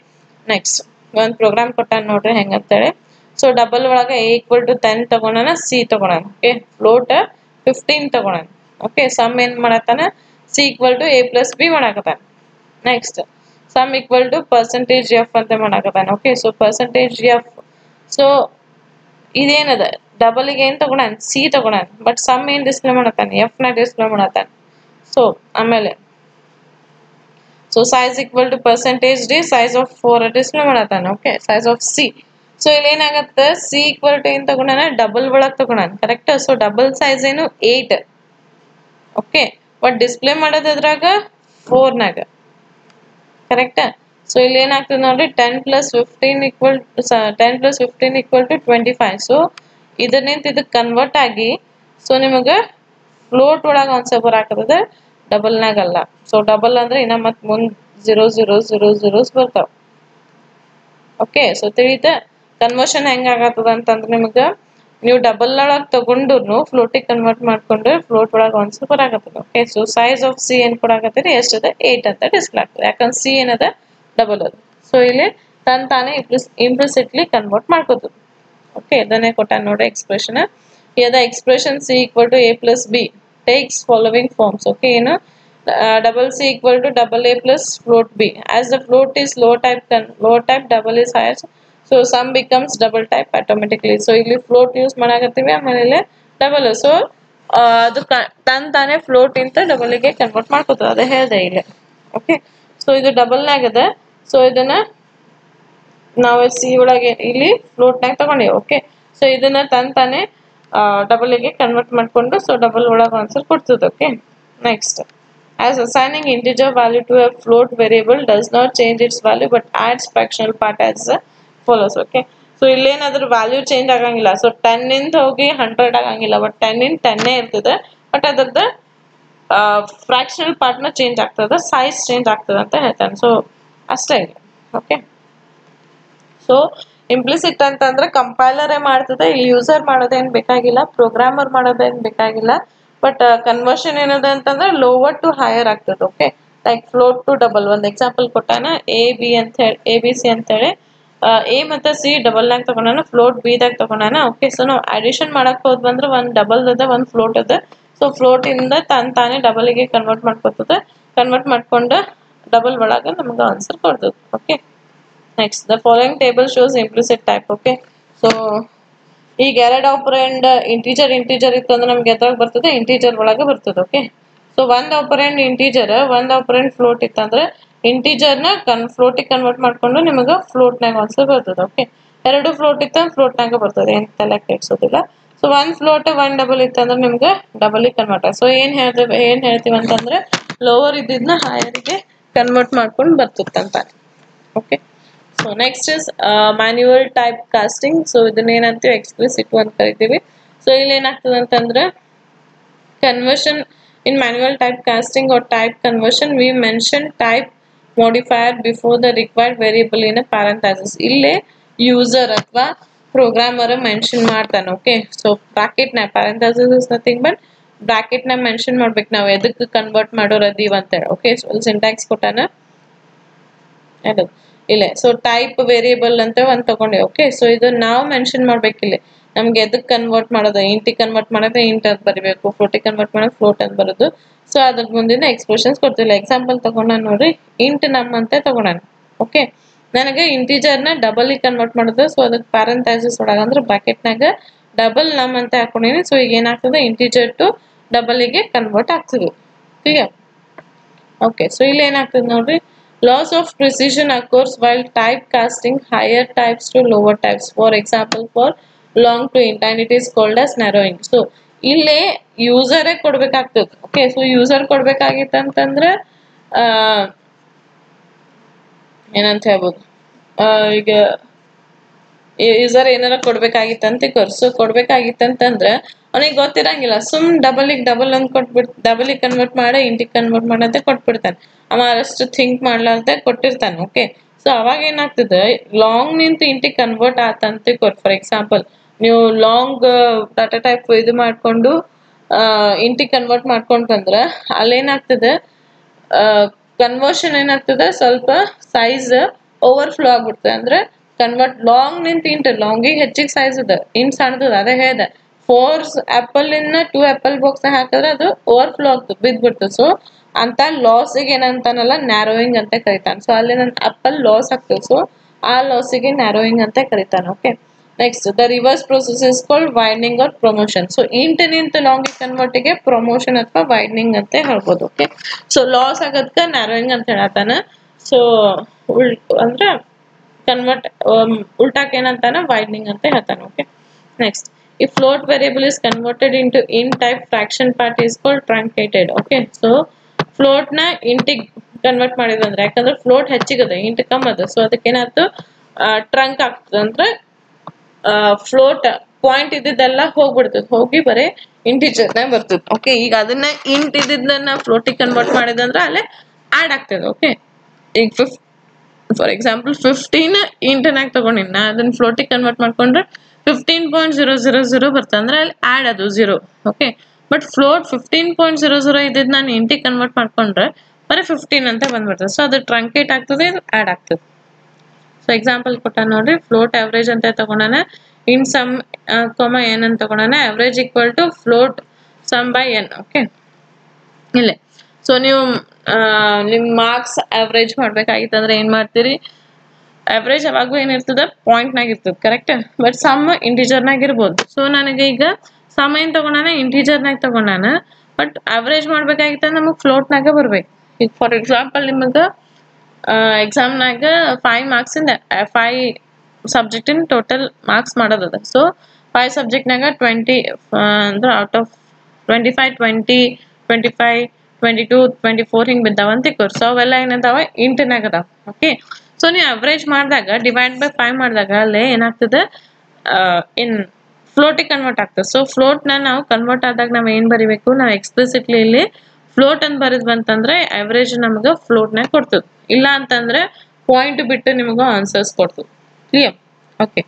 ನೆಕ್ಸ್ಟ್ ಒಂದು ಪ್ರೋಗ್ರಾಮ್ ಕೊಟ್ಟಾನ ನೋಡ್ರಿ ಹೆಂಗಂತೇಳಿ. ಸೊ ಡಬಲ್ ಒಳಗ a = 10 ತಗೋಣ, c ತಗೋಣ. ಓಕೆ, ಫ್ಲೋಟ್ 15 ತಗೋಣ. ಓಕೆ, ಸಮ್ ಏನ್ ಮಾಡತ್ತಾನ, c = a + b ಮಾಡಾಕತ್ತಾನ. ನೆಕ್ಸ್ಟ್ ಸಮ್ = %f ಅಂತ ಮಾಡಾಕತ್ತಾನ. Okay, so %f. ಸೊ ಇದೇನದ, ಡಬಲ್ ಗೆ ಏನ್ ತಗೋಣ, c ತಗೋಣ. ಬಟ್ ಸಮ್ ಏನ್ ಡಿಸ್ಪ್ಲೇ ಮಾಡತ್ತಾನ, f ನ ಡಿಸ್ಪ್ಲೇ ಮಾಡತ್ತಾನ. ಸೊ ಆಮೇಲೆ so size = %d, size of 4 display ಮಾಡತ್ತಾನ. Okay, size of c. So ಇಲ್ಲಿ ಏನಾಗತ್ತೆ, c = ಏನ್ ತಗೋಣ, ಡಬಲ್ ಒಳಗ್ ತಗೋಣ. ಕರೆಕ್ಟ್. ಸೊ ಡಬಲ್ ಸೈಜ್ ಏನು 8. ಓಕೆ, ಬಟ್ ಡಿಸ್ಪ್ಲೇ ಮಾಡೋದ್ರಾಗ 4 ನಾಗ. ಕರೆಕ್ಟ್. ಸೊ ಇಲ್ಲಿ ಏನಾಗ್ತದೆ ನೋಡ್ರಿ, 10 + 15 = 25. ಸೊ ಇದನ್ನಿಂತ ಇದಕ್ಕೆ ಕನ್ವರ್ಟ್ ಆಗಿ ಸೊ ನಿಮಗೆ ಫ್ಲೋಟ್ ಒಳಗ ಆನ್ಸರ್ ಬರಾಕತ್ತದ, ಡಬಲ್ ನಾಗಲ್ಲ. ಸೊ ಡಬಲ್ ಅಂದ್ರೆ ಇನ್ನ ಮತ್ ಮುಂದ್ 0 0 0 0 ಬರ್ತಾವ. ಓಕೆ, ಸೊ ತಿಳಿತ ಕನ್ವರ್ಷನ್ ಹೆಂಗ ಆಗತ್ತದ ಅಂತಂದ್ರೆ, ನಿಮ್ಗ ನೀವು ಡಬಲ್ ಒಳಗ್ ತಗೊಂಡ್ರು ಫ್ಲೋಟಿಗೆ ಕನ್ವರ್ಟ್ ಮಾಡ್ಕೊಂಡ್ರೆ ಫ್ಲೋಟ್ ಒಳಗ ಆನ್ಸರ್ ಬರಾಕತ್ತದ. Okay, so size of c ಏನ್ ಕೊಡಾಕತ್ತೀರಿ, ಎಷ್ಟದ 8 ಅಂತ ಡಿಸ್ಪ್ಲೇ ಆಗ್ತದೆ. ಯಾಕಂದ್ರೆ c ಏನದ, ಡಬಲ್ ಅದ. ಸೊ ಇಲ್ಲಿ ತಾನೇ ಇಂಪ್ಲಿಸಿಟ್ಲಿ ಕನ್ವರ್ಟ್ ಮಾಡ್ಕೋತದೆ. ಓಕೆ, ಇದನ್ನೇ ಕೊಟ್ಟ ನೋಡಿ expression. here the expression c = a + b takes following forms. okay, ಏನು double c = double a plus float b. as the float is low type, double is higher, so sum becomes double type automatically. so ಇಲ್ಲಿ float ಯೂಸ್ ಮಾಡಾಕತ್ತೀವಿ, ಆಮೇಲೆ ಡಬಲ್. ಸೊ ಅದು ತಾನೇ ಫ್ಲೋಟ್ ಇಂತ ಡಬಲ್ ಗೆ ಕನ್ವರ್ಟ್ ಮಾಡ್ಕೋತದೆ, ಅದೇ ಹೇಳ್ದೆ ಇಲ್ಲಿ. ಓಕೆ, ಸೊ ಇದು ಡಬಲ್ ನಾಗದ. ಸೊ ಇದನ್ನ ನಾವು ಸಿ ಒಳಗೆ ಇಲ್ಲಿ ಫ್ಲೋಟ್ ನಾಗ ತಗೊಂಡೇವೆ. ಓಕೆ, ಸೊ ಇದನ್ನ ತಾನೇ ಡಬಲ್ ಗೆ ಕನ್ವರ್ಟ್ ಮಾಡ್ಕೊಂಡು ಸೊ ಡಬಲ್ ಒಳಗೆ ಆನ್ಸರ್ ಕೊಡ್ತದೆ. Okay, next as assigning integer value to a float variable does not change its value but adds fractional part as follows. Okay, so ಇಲ್ಲೇನಾದ್ರೂ ವ್ಯಾಲ್ಯೂ ಚೇಂಜ್ ಆಗಂಗಿಲ್ಲ. ಸೊ 10 ಇಂದ ಹೋಗಿ 100 ಆಗಂಗಿಲ್ಲ, ಬಟ್ 10 ಇಂದ 10 ಇರ್ತದೆ. ಬಟ್ ಅದ್ರದ್ದು ಫ್ರಾಕ್ಷನಲ್ ಪಾರ್ಟ್ನ ಚೇಂಜ್ ಆಗ್ತದೆ, ಸೈಜ್ ಚೇಂಜ್ ಆಗ್ತದೆ ಅಂತ ಹೇಳ್ತಾನೆ. ಸೊ ಅಷ್ಟೇ ಇದೆ. ಓಕೆ, ಸೊ ಇಂಪ್ಲಿಸಿಟ್ ಅಂತಂದ್ರೆ ಕಂಪೈಲರೇ ಮಾಡ್ತದೆ, ಇಲ್ಲಿ ಯೂಸರ್ ಮಾಡೋದೇನು ಬೇಕಾಗಿಲ್ಲ, ಪ್ರೋಗ್ರಾಮರ್ ಮಾಡೋದೇನು ಬೇಕಾಗಿಲ್ಲ. ಬಟ್ ಕನ್ವರ್ಷನ್ ಏನದ ಅಂತಂದ್ರೆ ಲೋವರ್ ಟು ಹೈಯರ್ ಆಗ್ತದೆ. Okay, like float to double. ಒಂದು ಎಕ್ಸಾಂಪಲ್ ಕೊಟ್ಟಾನ, ABC ಅಂತ ಹೇಳಿ a ಮತ್ತೆ c ಡಬಲ್ ನಾಗ ತಗೊಂಡಾನ, ಫ್ಲೋಟ್ b ದಾಗ ತಗೊಂಡಾನ. ಓಕೆ, ಸೊ ನಾವು ಅಡಿಷನ್ ಮಾಡಕ್ ಹೋದ್ ಬಂದ್ರೆ ಒಂದ್ ಡಬಲ್ ಅದ, ಒಂದ್ ಫ್ಲೋಟ್ ಅದ. ಸೊ ಫ್ಲೋಟ್ ಇಂದ ತಾನೇ ಡಬಲ್ ಗೆ ಕನ್ವರ್ಟ್ ಮಾಡ್ಕೊತದೆ. ಕನ್ವರ್ಟ್ ಮಾಡ್ಕೊಂಡು ಡಬಲ್ ಒಳಗ ನಮ್ಗೆ ಆನ್ಸರ್ ಕೊಡ್ತದೆ. Okay, next the following table shows implicit type. Okay, so ಈಗ ಎರಡು ಆಪರೆಂಡ್ ಇಂಟೀಜರ್ ಇತ್ತು ಅಂದ್ರೆ ನಮ್ಗೆ ಎದ್ರಾಗ ಬರ್ತದೆ, ಇಂಟೀಜರ್ ಒಳಗೆ ಬರ್ತದೆ. ಓಕೆ, ಸೊ ಒಂದ್ ಆಪರೆಂಡ್ ಇಂಟೀಜರ್, ಒಂದ್ ಆಪರೆಂಡ್ ಫ್ಲೋಟ್ ಇತ್ತಂದ್ರೆ ಇಂಟೀಜರ್ನ ಫ್ಲೋಟಿಗೆ ಕನ್ವರ್ಟ್ ಮಾಡ್ಕೊಂಡು ನಿಮಗೆ ಫ್ಲೋಟ್ನಾಗ ಆನ್ಸರ್ ಬರ್ತದೆ. ಓಕೆ, ಎರಡು ಫ್ಲೋಟ್ ಇತ್ತ ಫ್ಲೋಟ್ನಾಗ ಬರ್ತದೆ, ಏನ್ ತಲೆ ಕೆಡ್ಸೋದಿಲ್ಲ. ಸೊ ಒಂದ್ ಫ್ಲೋಟ್ ಒಂದ್ ಡಬಲ್ ಇತ್ತಂದ್ರೆ ನಿಮ್ಗೆ ಡಬಲ್ ಕನ್ವರ್ಟ್ ಆಗ. ಸೊ ಏನ್ ಹೇಳ್ತೀವಿ ಅಂತಂದ್ರೆ ಲೋವರ್ ಇದ್ದಿದ್ನ ಹೈಯರ್ಗೆ ಕನ್ವರ್ಟ್ ಮಾಡ್ಕೊಂಡು ಬರ್ತದಂತ. Okay, so next is manual type casting. So ಇದನ್ನ ಏನಂತೀವಿ, ಎಕ್ಸ್ಪ್ಲಿಸಿಟ್ ಅಂತ ಕರಿತೀವಿ. ಸೊ ಇಲ್ಲಿ ಏನಾಗ್ತದೆ ಅಂತಂದ್ರೆ conversion in manual type casting or type conversion we mention type modifier before the required variable in a parenthesis. ಇಲ್ಲಿ ಯೂಸರ್ ಅಥವಾ ಪ್ರೋಗ್ರಾಮರ್ ಮೆನ್ಷನ್ ಮಾಡ್ತಾನೆ. ಓಕೆ, ಸೊ ಬ್ರಾಕೆಟ್ ನ parenthesis is nothing but bracket ನ ಮೆನ್ಷನ್ ಮಾಡ್ಬೇಕು ನಾವು ಎದಕ್ಕೆ ಕನ್ವರ್ಟ್ ಮಾಡೋರದೀವ್ ಅಂತ ಹೇಳಿ ಓಕೆ ಸೊ ಸಿಂಟ್ಯಾಕ್ಸ್ ಕೊಟ್ಟಾನ ಅದು ಇಲ್ಲ ಸೊ ಟೈಪ್ ವೇರಿಯೇಬಲ್ ಅಂತ ಒಂದು ತಗೊಂಡೆ ಓಕೆ ಸೊ ಇದು ನಾವು ಮೆನ್ಷನ್ ಮಾಡ್ಬೇಕಿಲ್ಲ ನಮ್ಗೆ ಎದಕ್ಕೆ ಕನ್ವರ್ಟ್ ಮಾಡೋದು ಇಂಟಿಗೆ ಕನ್ವರ್ಟ್ ಮಾಡಿದ್ರೆ ಇಂಟ್ ಅಂತ ಬರೀಬೇಕು ಫ್ಲೋಟಿಗೆ ಕನ್ವರ್ಟ್ ಮಾಡೋದು ಫ್ಲೋಟ್ ಅಂತ ಬರೋದು ಸೊ ಅದ್ರ ಮುಂದಿನ ಎಕ್ಸ್ಪ್ರೆಷನ್ಸ್ ಕೊಡ್ತಿಲ್ಲ ಎಕ್ಸಾಂಪಲ್ ತಗೊಂಡ ನೋಡ್ರಿ ಇಂಟ್ ನಮ್ ಅಂತ ತಗೊಂಡಾನ ಓಕೆ ನನಗೆ ಇಂಟಿಜರ್ನ ಡಬಲ್ ಕನ್ವರ್ಟ್ ಮಾಡೋದು ಸೊ ಅದಕ್ಕೆ ಪ್ಯಾರಂಥೈಸಿಸ್ ಒಳಗ ಅಂದ್ರೆ ಬ್ರಾಕೆಟ್ನಾಗ ಡಬಲ್ ನಮ್ ಅಂತ ಹಾಕೊಂಡಿನಿ ಸೊ ಈಗ ಏನಾಗ್ತದೆ ಇಂಟಿಜರ್ ಟು ಡಬಲ್ ಗೆ ಕನ್ವರ್ಟ್ ಆಗ್ತದೆ ಈಗ ಓಕೆ ಸೊ ಇಲ್ಲಿ ಏನಾಗ್ತದೆ ನೋಡ್ರಿ loss of precision occurs while type casting higher types to lower types for example for long to int and it is called as narrowing so ಇಲ್ಲಿ ಯೂಸರ್ ಕೊಡ್ಬೇಕಾಗ್ತದೆ ಓಕೆ ಸೊ ಯೂಸರ್ ಕೊಡ್ಬೇಕಾಗಿತ್ತು ಅಂತಂದ್ರೆ ಏನಂತ ಹೇಳ್ಬೋದು ಈಗ ಯೂಸರ್ ಏನಾರ ಕೊಡ್ಬೇಕಾಗಿತ್ತಂತ ಸೊ ಕೊಡ್ಬೇಕಾಗಿತ್ತಂತಂದ್ರೆ ಅವನಿಗೆ ಗೊತ್ತಿರಂಗಿಲ್ಲ ಸುಮ್ ಡಬಲಿಗೆ ಡಬಲ್ ಅಂತ ಕೊಟ್ಬಿಟ್ಟು ಡಬಲಿಗೆ ಕನ್ವರ್ಟ್ ಮಾಡಿ ಇಂಟಿಗೆ ಕನ್ವರ್ಟ್ ಮಾಡಂತೆ ಕೊಟ್ಬಿಡ್ತಾನೆ ಅವ ಅಷ್ಟು ಥಿಂಕ್ ಮಾಡ್ಲಾರ್ದೆ ಕೊಟ್ಟಿರ್ತಾನೆ ಓಕೆ ಸೊ ಅವಾಗ ಏನಾಗ್ತದೆ ಲಾಂಗ್ ನಿಂತು ಇಂಟಿಗೆ ಕನ್ವರ್ಟ್ ಆತಂತ ಕೊಟ್ಟು ಫಾರ್ ಎಕ್ಸಾಂಪಲ್ ನೀವು ಲಾಂಗ್ ಡಾಟಾ ಟೈಪ್ ಇದು ಮಾಡ್ಕೊಂಡು ಇಂಟಿಗೆ ಕನ್ವರ್ಟ್ ಮಾಡ್ಕೊಂಡು ಬಂದ್ರೆ ಅಲ್ಲೇನಾಗ್ತದೆ ಕನ್ವರ್ಷನ್ ಏನಾಗ್ತದೆ ಸ್ವಲ್ಪ ಸೈಜ್ ಓವರ್ಫ್ಲೋ ಆಗ್ಬಿಡ್ತದೆ ಅಂದ್ರೆ ಕನ್ವರ್ಟ್ ಲಾಂಗ್ ನಿಂತ ಇಂಟ್ ಲಾಂಗಿಗೆ ಹೆಚ್ಚಿಗೆ ಸೈಜ್ ಅದ ಇಂಟ್ ಸಣ್ಣದ ಅದೇ ಹೇಳ್ದೆ 4 ಆಪಲ್ ಇನ್ನ 2 ಆಪಲ್ ಬಾಕ್ಸ್ ಹಾಕಿದ್ರೆ ಅದು ಓವರ್ಫ್ಲೋ ಆಗ್ತದೆ ಬಿದ್ಬಿಡ್ತದೆ ಸೊ ಅಂತ ಲಾಸಿಗೆ ಏನಂತಾನಲ್ಲ ನ್ಯಾರೋಯಿಂಗ್ ಅಂತ ಕರಿತಾನೆ ಸೊ ಅಲ್ಲಿ ನನ್ನ ಆಪಲ್ ಲಾಸ್ ಆಗ್ತದೆ ಸೊ ಆ ಲಾಸಿಗೆ ನ್ಯಾರೋಯಿಂಗ್ ಅಂತ ಕರಿತಾನೆ okay next the reverse process is called widening or promotion so int ನಿಂತ ಲಾಂಗ್ ಕನ್ವರ್ಟಿಗೆ ಪ್ರಮೋಷನ್ ಅಥವಾ ವೈಡ್ನಿಂಗ್ ಅಂತ ಹೇಳ್ಬೋದು ಓಕೆ ಸೊ ಲಾಸ್ ಆಗೋದಕ್ಕೆ ನ್ಯಾರೋಯಿಂಗ್ ಅಂತ ಹೇಳತಾನ ಸೊ ಅಂದ್ರೆ ಕನ್ವರ್ಟ್ ಉಲ್ಟಾಕ್ ಏನಂತಾನ ವೈಡ್ನಿಂಗ್ ಅಂತ ಹೇಳ್ತಾನೆ okay next if float variable is converted into int type fraction part is called truncated okay so float na int convert ಮಾಡಿದ್ರೆ ಯಾಕಂದ್ರೆ float ಹೆಚ್ಚಿಗದ int ಕಮ್ಮಿ ಅದ ಸೊ ಅದಕ್ಕೆ ಏನಾಯ್ತು ಟ್ರಂಕ್ ಆಗ್ತದೆ ಅಂದ್ರೆ float ಪಾಯಿಂಟ್ ಇದ್ದಿದ್ದೆಲ್ಲ ಹೋಗ್ಬಿಡ್ತದೆ ಹೋಗಿ ಬರೀ ಇಂಟಿಜರ್ ನ ಬರ್ತದೆ ಓಕೆ ಈಗ ಅದನ್ನ ಇಂಟ್ ಇದ್ದಿದ್ದನ್ನ ಫ್ಲೋಟಿಗೆ ಕನ್ವರ್ಟ್ ಮಾಡಿದಂದ್ರೆ ಅಲ್ಲೇ ಆಡ್ ಆಗ್ತದೆ ಓಕೆ ಈಗ ಫಾರ್ ಎಕ್ಸಾಂಪಲ್ 15 ಇಂಟರ್ನಾಗ ತಗೊಂಡಿನಿ ನಾ ಅದನ್ನ ಫ್ಲೋಟಿಗೆ ಕನ್ವರ್ಟ್ ಮಾಡ್ಕೊಂಡ್ರೆ 15.000 ಬರ್ತದೆ ಅಂದ್ರೆ ಅಲ್ಲಿ ಆಡ್ ಅದು 0 ಓಕೆ ಬಟ್ ಫ್ಲೋಟ್ 15.00 ಇದ್ದಿದ್ದು ನಾನು ಇಂಟಿಗೆ ಕನ್ವರ್ಟ್ ಮಾಡ್ಕೊಂಡ್ರೆ ಬರೀ 15 ಅಂತ ಬಂದ್ಬಿಡ್ತದೆ ಸೊ ಅದು ಟ್ರಂಕೇಟ್ ಆಗ್ತದೆ ಆಡ್ ಆಗ್ತದೆ ಸೊ ಎಕ್ಸಾಂಪಲ್ ಕೊಟ್ಟ ನೋಡ್ರಿ ಫ್ಲೋಟ್ ಅವರೇಜ್ ಅಂತ ತಗೊಂಡಾನ ಇನ್ ಸಮ್ ಕಾಮ ಎನ್ ಅಂತ ತಗೊಂಡಾನ average equal to float sum by n okay ಇಲ್ಲೇ ಸೊ ನೀವು ನಿಮ್ಮ ಮಾರ್ಕ್ಸ್ ಅವರೇಜ್ ಮಾಡ್ಬೇಕಾಗಿತ್ತಂದ್ರೆ ಏನ್ ಮಾಡ್ತೀರಿ ಅವರೇಜ್ ಯಾವಾಗೂ ಏನಿರ್ತದೆ ಪಾಯಿಂಟ್ನಾಗ ಇರ್ತದೆ ಕರೆಕ್ಟ್ ಬಟ್ ಸಮ್ ಇಂಟಿಜರ್ನಾಗ ಇರ್ಬೋದು ಸೊ ನನಗೆ ಈಗ ಸಮ್ ಏನ್ ತಗೊಂಡಾನ ಇಂಟಿಜರ್ನಾಗ ತಗೊಂಡಾನ ಬಟ್ ಅವರೇಜ್ ಮಾಡ್ಬೇಕಾಗಿತ್ತ ನಮಗೆ ಫ್ಲೋಟ್ನಾಗ ಬರ್ಬೇಕು ಈಗ ಫಾರ್ ಎಕ್ಸಾಂಪಲ್ ನಿಮಗೆ ಎಕ್ಸಾಮ್ನಾಗ 5 ಮಾರ್ಕ್ಸ್ ಇಂದ 5 ಸಬ್ಜೆಕ್ಟಿನ ಟೋಟಲ್ ಮಾರ್ಕ್ಸ್ ಮಾಡೋದದ ಸೊ 5 ಸಬ್ಜೆಕ್ಟ್ನಾಗ 20 ಅಂದ್ರೆ ಔಟ್ ಆಫ್ 25 20 25 22 24 ಹಿಂಗೆ ಬಿದ್ದಾವಂತ ತಿಳ್ಕೊರಿ ಸೊ ಅವೆಲ್ಲ ಏನದಾವ ಇಂಟ್ನಾಗ ಅದಾವ ಓಕೆ ಸೊ ನೀವು ಅವರೇಜ್ ಮಾಡಿದಾಗ ಡಿವೈಡ್ ಬೈ 5 ಮಾಡಿದಾಗ ಅಲ್ಲೇ ಏನಾಗ್ತದೆ ಇನ್ ಫ್ಲೋಟಿಗೆ ಕನ್ವರ್ಟ್ ಆಗ್ತದೆ ಸೊ ಫ್ಲೋಟ್ನ ನಾವು ಕನ್ವರ್ಟ್ ಆದಾಗ ನಾವು ಏನು ಬರಿಬೇಕು ನಾವು ಎಕ್ಸ್ಪ್ಲಿಸಿಟ್ಲಿ ಇಲ್ಲಿ ಫ್ಲೋಟ್ ಅಂತ ಬರೆದ್ ಬಂತಂದ್ರೆ ಅವರೇಜ್ ನಮ್ಗೆ ಫ್ಲೋಟ್ನಾಗ ಕೊಡ್ತದೆ ಇಲ್ಲ ಅಂತಂದ್ರೆ ಪಾಯಿಂಟ್ ಬಿಟ್ಟು ನಿಮಗೆ ಆನ್ಸರ್ಸ್ ಕೊಡ್ತದೆ clear okay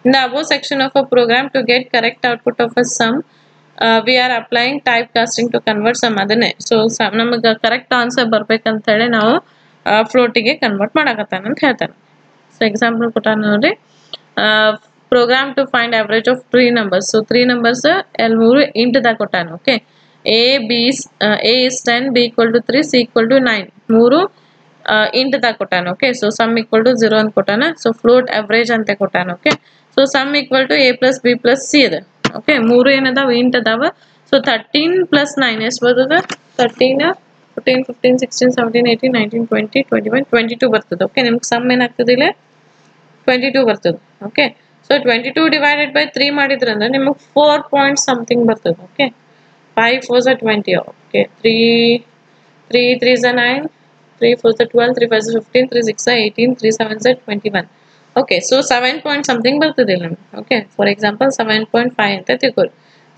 in the above section of a program to get correct output of a sum we are applying type casting to convert sum ಅದನ್ನೇ ಸೊ ನಮಗೆ ಕರೆಕ್ಟ್ ಆನ್ಸರ್ ಬರ್ಬೇಕಂತ ಹೇಳಿ ನಾವು ಫ್ಲೋಟಿಗೆ ಕನ್ವರ್ಟ್ ಮಾಡಕತ್ತಾನ ಅಂತ ಹೇಳ್ತಾನೆ ಸೊ ಎಕ್ಸಾಂಪಲ್ ಕೊಟ್ಟ ನೋಡಿ program to find average of 3 numbers so 3 numbers ಎಲ್ಲಿ 3 ಇಂಟ್ದಾಗ ಕೊಟ್ಟಾನ okay a is 10 b equal to 3 c equal to 9 3 ಇಂಟ್ದಾಗ ಕೊಟ್ಟಾನ okay so sum equal to 0 ಅಂತ ಕೊಟ್ಟಾನ ಸೊ ಫ್ಲೋಟ್ ಅವರೇಜ್ ಅಂತ ಕೊಟ್ಟಾನ okay so sum equal to a plus b plus c ಅದ ಓಕೆ 3 ಏನದಾವ ಇಂಟ್ ಅದಾವ ಸೊ 13 ಪ್ಲಸ್ 9 ಎಷ್ಟು ಬರ್ತದ 13 14 15 16 17 18 19 20 21 22 ಬರ್ತದೆ ಓಕೆ ನಿಮ್ಗೆ ಸಮ್ ಏನಾಗ್ತದೆ ಇಲ್ಲಿ 22 ಬರ್ತದೆ ಓಕೆ ಸೊ 22 ಡಿವೈಡೆಡ್ ಬೈ 3 ಮಾಡಿದ್ರೆ ಅಂದ್ರೆ ನಿಮಗೆ 4 ಪಾಯಿಂಟ್ ಸಮಥಿಂಗ್ ಬರ್ತದೆ okay 5 4 20 okay 3 3 9 3 4 12 3 5 15 3 6 18 3 7 21 okay so 7 point something ಬರ್ತದೆ ಇಲ್ಲಿ ನಮಗೆ ಓಕೆ ಫಾರ್ ಎಕ್ಸಾಂಪಲ್ 7.5 ಅಂತ ತಿಳ್ಕೊಳ್ಳಿ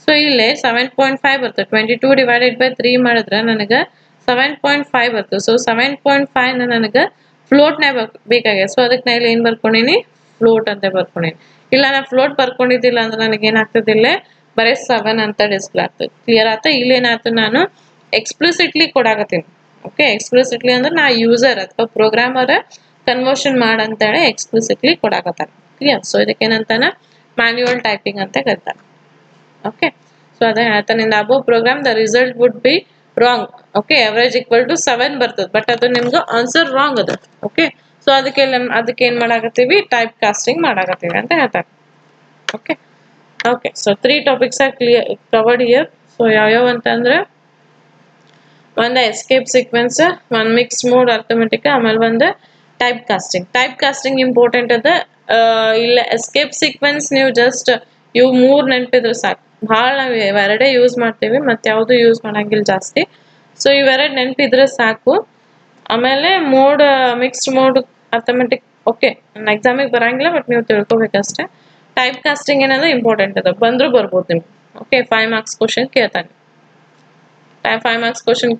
ಸೊ ಇಲ್ಲೇ 7.5 ಬರ್ತದೆ 22 ಡಿವೈಡೆಡ್ ಬೈ 3 ಮಾಡಿದ್ರೆ ನನಗೆ 7.5 ಬರ್ತದೆ ಸೊ 7.5 ನನಗೆ ಫ್ಲೋಟ್ನ ಬೇಕಾಗ್ಯದ ಸೊ ಅದಕ್ಕೆ ನಾ ಇಲ್ಲಿ ಏನು ಬರ್ಕೊಂಡಿನಿ ಫ್ಲೋಟ್ ಅಂತ ಬರ್ಕೊಂಡಿನಿ ಇಲ್ಲ ನಾ ಫ್ಲೋಟ್ ಬರ್ಕೊಂಡಿದ್ದಿಲ್ಲ ಅಂದ್ರೆ ನನಗೆ ಏನಾಗ್ತದೆ ಇಲ್ಲೇ ಬರೀ 7 ಅಂತ ಡಿಸ್ಪ್ಲೇ ಆಗ್ತದೆ. ಕ್ಲಿಯರ್ ಆಯ್ತಾ? ಇಲ್ಲೇನಾಯ್ತು, ನಾನು ಎಕ್ಸ್ಪ್ಲಿಸಿಟ್ಲಿ ಕೊಡಾಕತ್ತೀನಿ. ಓಕೆ, ಎಕ್ಸ್ಪ್ಲಿಸಿಟ್ಲಿ ಅಂದ್ರೆ ನಾ ಯೂಸರ್ ಅಥವಾ ಪ್ರೋಗ್ರಾಮರ್ ಕನ್ವರ್ಷನ್ ಮಾಡಂತೇಳಿ ಎಕ್ಸ್ಪ್ಲಿಸಿಟ್ಲಿ ಕೊಡಾಕತ್ತಾರೆ. ಕ್ಲಿಯರ್? ಸೊ ಇದಕ್ಕೇನಂತಾನ ಮ್ಯಾನ್ಯುವಲ್ ಟೈಪಿಂಗ್ ಅಂತ ಕರೀತಾರೆ. ಓಕೆ, ಸೊ ಅದೇ ಹೇಳ್ತಾನೆ, in above program the result would be wrong. Okay, average equal to 7 ಬರ್ತದೆ, ಬಟ್ ಅದು ನಿಮ್ಗೆ ಆನ್ಸರ್ ರಾಂಗ್ ಅದ. ಓಕೆ, ಸೊ ಅದಕ್ಕೆ ಏನ್ ಮಾಡಾಕತ್ತೀವಿ, ಟೈಪ್ ಕಾಸ್ಟಿಂಗ್ ಮಾಡಾಕತ್ತೀವಿ ಅಂತ ಹೇಳ್ತಾರೆ. Okay okay, so 3 topics are clear covered here. So ಯಾವ್ಯಾವ ಅಂತಂದ್ರೆ, ಒಂದು ಎಸ್ಕೇಪ್ ಸೀಕ್ವೆನ್ಸ್, ಒಂದು ಮಿಕ್ಸ್ ಮೋಡ್ ಅರ್ಥಮೆಟಿಕ್, ಆಮೇಲೆ ಒಂದು type casting. Type casting important ಅದ. ಇಲ್ಲ ಎಸ್ಕೇಪ್ ಸೀಕ್ವೆನ್ಸ್ ನೀವು ಜಸ್ಟ್ ಇವು 3 ನೆನಪಿದ್ರೆ ಸಾಕು. ಭಾಳ ನಾವು ಇವೆರಡೇ ಯೂಸ್ ಮಾಡ್ತೀವಿ, ಮತ್ತೆ ಯಾವುದು ಯೂಸ್ ಮಾಡಂಗಿಲ್ಲ ಜಾಸ್ತಿ. ಸೊ ಇವೆರಡು ನೆನಪಿದ್ರೆ ಸಾಕು. ಆಮೇಲೆ mode, mixed mode arithmetic. Okay, ನನ್ನ ಎಕ್ಸಾಮಿಗೆ ಬರಂಗಿಲ್ಲ, ಬಟ್ ನೀವು ತಿಳ್ಕೊಬೇಕಷ್ಟೇ. ಟೈಪ್ ಕಾಸ್ಟಿಂಗ್ ಏನಂದ್ರೆ ಇಂಪಾರ್ಟೆಂಟ್ ಅದ, ಬಂದರೂ ಬರ್ಬೋದು ನಿಮ್ಗೆ. ಓಕೆ, 5 ಮಾರ್ಕ್ಸ್ ಕ್ವಶನ್ ಕೇಳ್ತಾನೆ. 5 ಮಾರ್ಕ್ಸ್ ಕ್ವಶನ್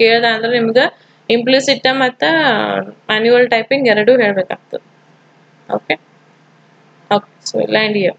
ಕೇಳ್ದ ಅಂದ್ರೆ ನಿಮ್ಗೆ ಇಂಪ್ಲಿಸಿಟ್ ಮತ್ತು ಮ್ಯಾನ್ಯುವಲ್ ಟೈಪಿಂಗ್ ಎರಡೂ ಹೇಳ್ಬೇಕಾಗ್ತದೆ. ಓಕೆ ಓಕೆ, ಸೊ ಇಲ್ಲ ಇಂಡಿಯಾ